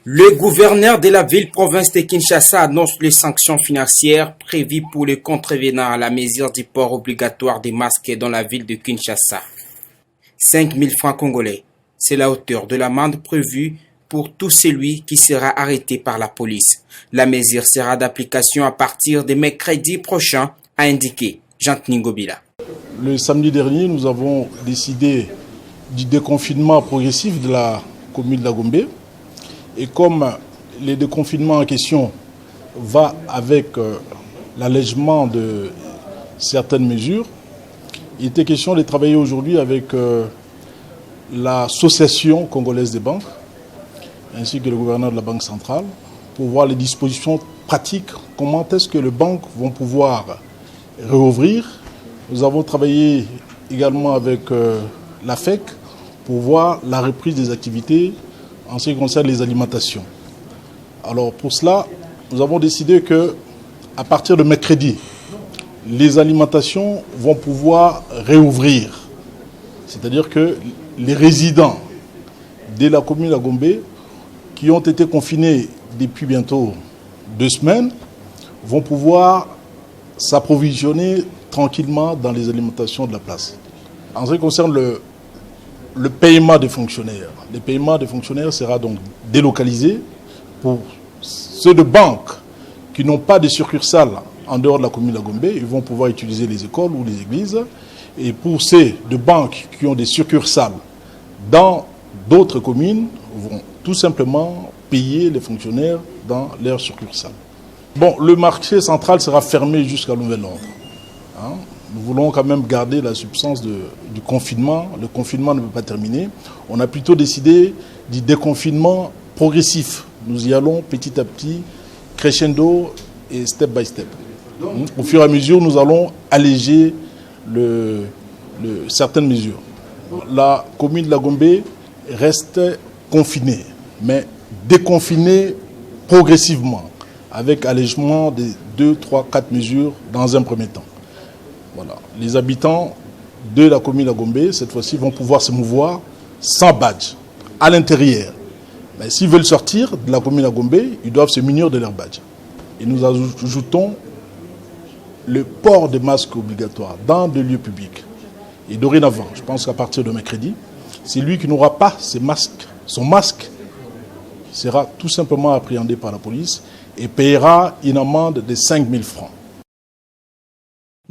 Le gouverneur de la ville-province de Kinshasa annonce les sanctions financières prévues pour les contrevenants à la mesure du port obligatoire des masques dans la ville de Kinshasa. 5 000 francs congolais, c'est la hauteur de l'amende prévue pour tout celui qui sera arrêté par la police. La mesure sera d'application à partir de mercredi prochain, a indiqué Jean Ningobila. Le samedi dernier, nous avons décidé du déconfinement progressif de la commune de la Gombe. Et comme le déconfinement en question va avec l'allègement de certaines mesures, il était question de travailler aujourd'hui avec l'association congolaise des banques ainsi que le gouverneur de la Banque centrale pour voir les dispositions pratiques, comment est-ce que les banques vont pouvoir réouvrir. Nous avons travaillé également avec la FEC pour voir la reprise des activités en ce qui concerne les alimentations. Alors pour cela, nous avons décidé que à partir de mercredi, les alimentations vont pouvoir réouvrir. C'est-à-dire que les résidents de la commune de Gombe qui ont été confinés depuis bientôt 2 semaines vont pouvoir s'approvisionner tranquillement dans les alimentations de la place. En ce qui concerne le paiement des fonctionnaires. Le paiement des fonctionnaires sera donc délocalisé pour ceux de banques qui n'ont pas de succursale en dehors de la commune de la Gombe. Ils vont pouvoir utiliser les écoles ou les églises. Et pour ceux de banques qui ont des succursales dans d'autres communes, vont tout simplement payer les fonctionnaires dans leurs succursales. Bon, le marché central sera fermé jusqu'à nouvel ordre. Nous voulons quand même garder la substance du confinement. Le confinement ne peut pas terminer. On a plutôt décidé du déconfinement progressif. Nous y allons petit à petit, crescendo et step by step. Au fur et à mesure, nous allons alléger certaines mesures. La commune de la Gombe reste confinée, mais déconfinée progressivement, avec allègement des 2, 3, 4 mesures dans un premier temps. Voilà. Les habitants de la commune de Gombe, cette fois-ci, vont pouvoir se mouvoir sans badge, à l'intérieur. Mais s'ils veulent sortir de la commune de Gombe, ils doivent se munir de leur badge. Et nous ajoutons le port de masques obligatoire dans des lieux publics. Et dorénavant, je pense qu'à partir de mercredi, celui qui n'aura pas son masque sera tout simplement appréhendé par la police et paiera une amende de 5 000 francs.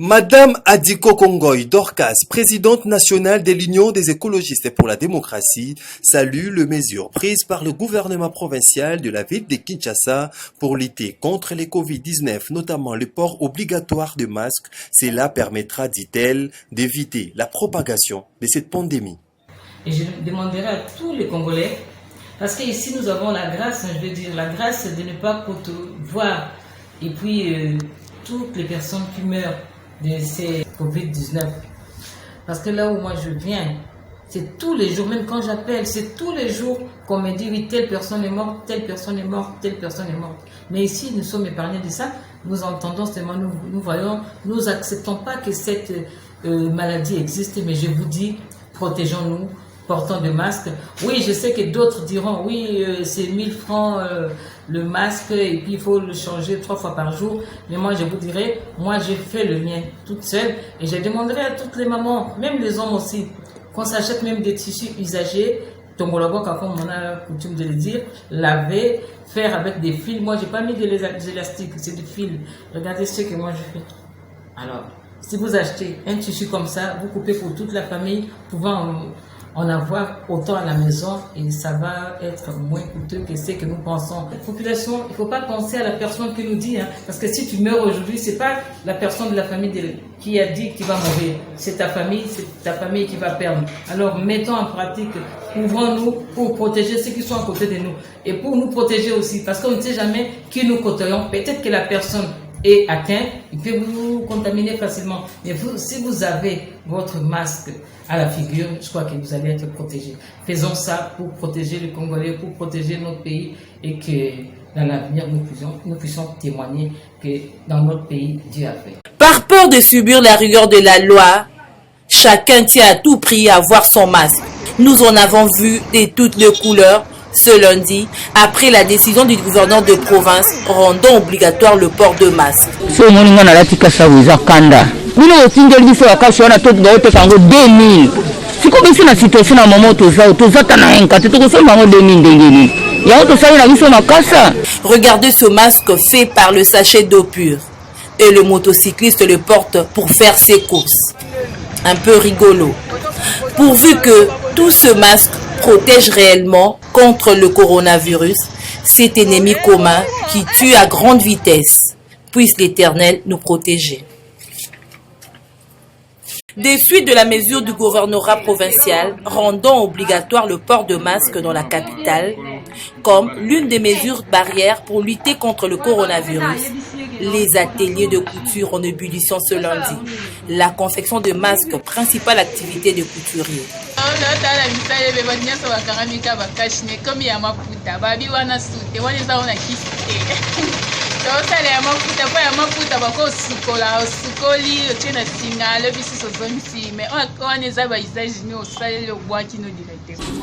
Madame Adiko Kongoy Dorcas, présidente nationale de l'Union des écologistes pour la démocratie, salue les mesures prises par le gouvernement provincial de la ville de Kinshasa pour lutter contre les Covid-19, notamment le port obligatoire de masques. Cela permettra, dit-elle, d'éviter la propagation de cette pandémie. Et je demanderai à tous les Congolais, parce qu'ici nous avons la grâce, je veux dire, la grâce de ne pas voir, et puis toutes les personnes qui meurent de ces Covid-19. Parce que là où moi je viens, c'est tous les jours, même quand j'appelle, c'est tous les jours qu'on me dit oui, telle personne est morte, telle personne est morte, telle personne est morte. Mais ici, nous sommes épargnés de ça. Nous entendons seulement, nous voyons, nous acceptons pas que cette maladie existe, mais je vous dis, protégeons-nous, portons de masques. Oui, je sais que d'autres diront, oui, c'est 1 000 francs le masque et puis il faut le changer 3 fois par jour. Mais moi, je vous dirais, moi, j'ai fait le mien toute seule et je demanderai à toutes les mamans, même les hommes aussi, qu'on s'achète même des tissus usagés, tongolabo, comme on a coutume de le dire, laver, faire avec des fils. Moi, j'ai pas mis des élastiques, c'est des fils. Regardez ce que moi je fais. Alors, si vous achetez un tissu comme ça, vous coupez pour toute la famille, pouvant en avoir autant à la maison et ça va être moins coûteux que ce que nous pensons. La population, il ne faut pas penser à la personne qui nous dit, parce que si tu meurs aujourd'hui, ce n'est pas la personne de la famille qui a dit que tu vas mourir. C'est ta famille qui va perdre. Alors mettons en pratique, ouvrons-nous pour protéger ceux qui sont à côté de nous et pour nous protéger aussi, parce qu'on ne sait jamais qui nous côtoyons. Peut-être que la personne est atteint, il peut vous contaminer facilement. Mais vous, si vous avez votre masque à la figure, je crois que vous allez être protégé. Faisons ça pour protéger les Congolais, pour protéger notre pays et que dans l'avenir, nous puissions témoigner que dans notre pays, Dieu a fait. Par peur de subir la rigueur de la loi, chacun tient à tout prix à avoir son masque. Nous en avons vu de toutes les couleurs, Ce lundi, après la décision du gouverneur de province rendant obligatoire le port de masque. Regardez ce masque fait par le sachet d'eau pure. Et le motocycliste le porte pour faire ses courses. Un peu rigolo. Pourvu que tout ce masque protège réellement contre le coronavirus, cet ennemi commun qui tue à grande vitesse. Puisse l'Éternel nous protéger. Des fuites de la mesure du gouvernorat provincial rendant obligatoire le port de masque dans la capitale, comme l'une des mesures barrières pour lutter contre le coronavirus. Les ateliers de couture en ébullition ce lundi. La confection de masques, principale activité des couturiers.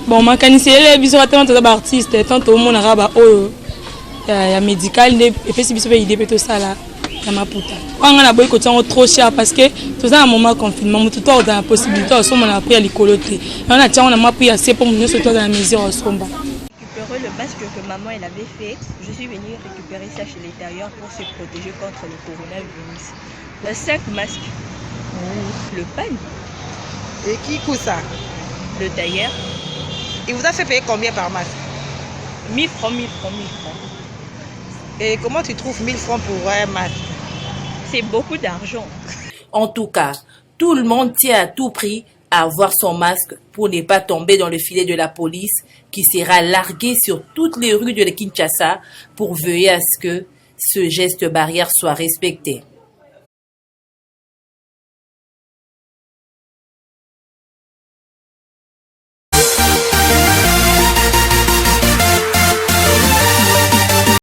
Bon, mécanicien, les bisous artistes, tant au monde arabe, il y a médical, et puis si vous avez idée, peut-être ça là, il y a ma puta. On a beau côté trop cher parce que tout ça, à un moment confinement, tout le temps, on a la possibilité, on a pris à l'écoloté. On a pris assez pour nous sortir dans la maison, Le masque que maman elle avait fait, je suis venue récupérer ça chez les tailleurs pour se protéger contre le coronavirus. Le 5 masques, le pan. Et qui coûte ça? Le tailleur. Il vous a fait payer combien par masque? 1000 francs, 1000 francs, 1000 francs. Et comment tu trouves 1000 francs pour un masque? C'est beaucoup d'argent. En tout cas, tout le monde tient à tout prix à avoir son masque pour ne pas tomber dans le filet de la police qui sera largué sur toutes les rues de Kinshasa pour veiller à ce que ce geste barrière soit respecté.